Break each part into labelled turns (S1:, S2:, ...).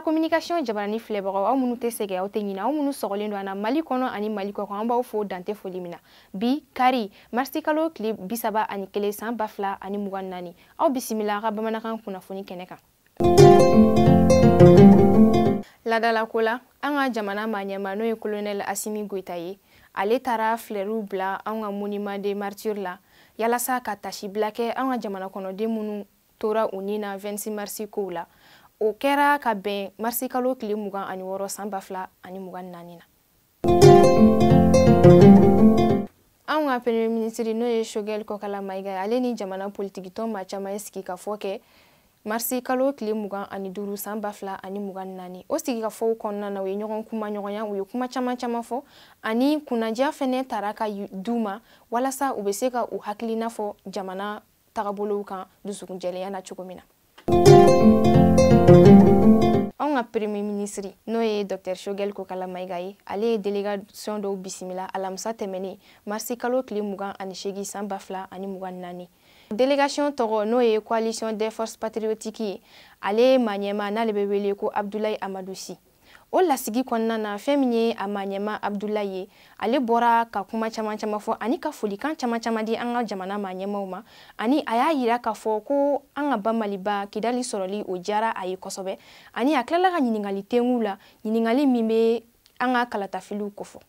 S1: communication jabarani filɛbagaw aw minnu tɛ sɛgɛ aw tɛ ɲinɛ aw minnu sɔgɔlen don an na Mali kɔnɔ ani Mali kɔ kan an b'aw fo dante foli min na bi kari marsi kalo tile 31 san 2024 aw bisimila ka bamanankan kunnafoni kɛnɛ kan. Ladala ko la an ka jamana maɲɛma n'o ye colonel Asimi Goita ye ale taara fleurs bila an ka monument des martyrs la yalasa ka tasibila kɛ an ka jamana kɔnɔden minnu tora u ni na 26 mars kow la. O kɛra ka bɛn marsi kalo tile 26 san 2024 na. An ka premier ministre n'o ye Choguel Kokala Maïga ale ni jamana politique tɔn ma caman ye sigi ka fɔ kɛ marsi kalo tile 25 san 2024 o sigi ka fɔw kɔnɔna na u ye ɲɔgɔn kuma ɲɔgɔnya u ye kuma caman fɔ ani kunnadiya fɛnɛ tara ka d'u ma walasa u bɛ se ka u hakilina fɔ jamana tagabolow kan dusukun jɛlenya na cogo min na. An ka premier ministre n'o ye Dr Choguel Kokala Maïga ye ale ye délégation dɔw bisimila alamisa tɛmɛnen marsi kalo tile 28 san 2024. Délégation tɔgɔ n'o ye coalition des forces patriotiques ye ale maɲɛma n'ale bɛ wele ko Abdoulaye Amadou Sy. O lasigi kɔnɔna na fɛn min ye a maɲɛma Abdoulaye ye ale bɔra ka kuma caman fɔ ani ka folikan caman di an ka jamana maɲɛmaw ma ani a y'a yira k'a fɔ ko an ka ba Maliba Kidali sɔrɔli o diyara a ye kosɛbɛ ani a tilala ka ɲininkali tɛngu la ɲininkali min bɛ an ka kalatafiliw kofɔ.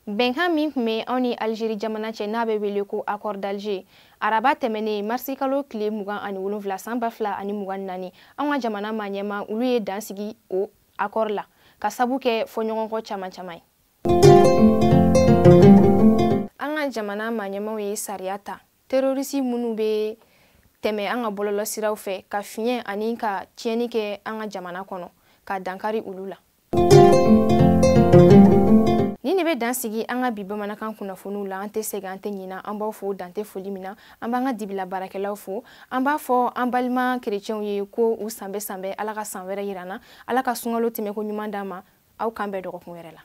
S1: Bɛnkan min tun bɛ anw ni Algérie jamana cɛ n'a bɛ wele ko accord d'Alger araba tɛmɛnen marsi kalo tile 27 san 2024 an ka jamana maɲɛma olu ye dan sigi o accord la ka sabu kɛ fɔɲɔgɔnkɔ caman ye. An ka jamana maɲɛmaw ye sariya ta terroriste minnu bɛ tɛmɛ an ka bɔlɔlɔsiraw fɛ ka fiɲɛ ani ka tiɲɛni kɛ an ka jamana kɔnɔ ka dankari olu la. Ni ne bɛ dan sigi an ka bi bamanankan kunnafoniw la an tɛ sɛgɛn an tɛ ɲinɛ an b'aw fo dante foli min na an b'an ka dibila baarakɛlaw fo an b'a fɔ an balima chrétiens ye ko u sanbɛ Ala ka san wɛrɛ yirana Ala ka sunkalo tɛmɛko ɲuman d'an ma aw kan bɛn dɔgɔkun wɛrɛ la.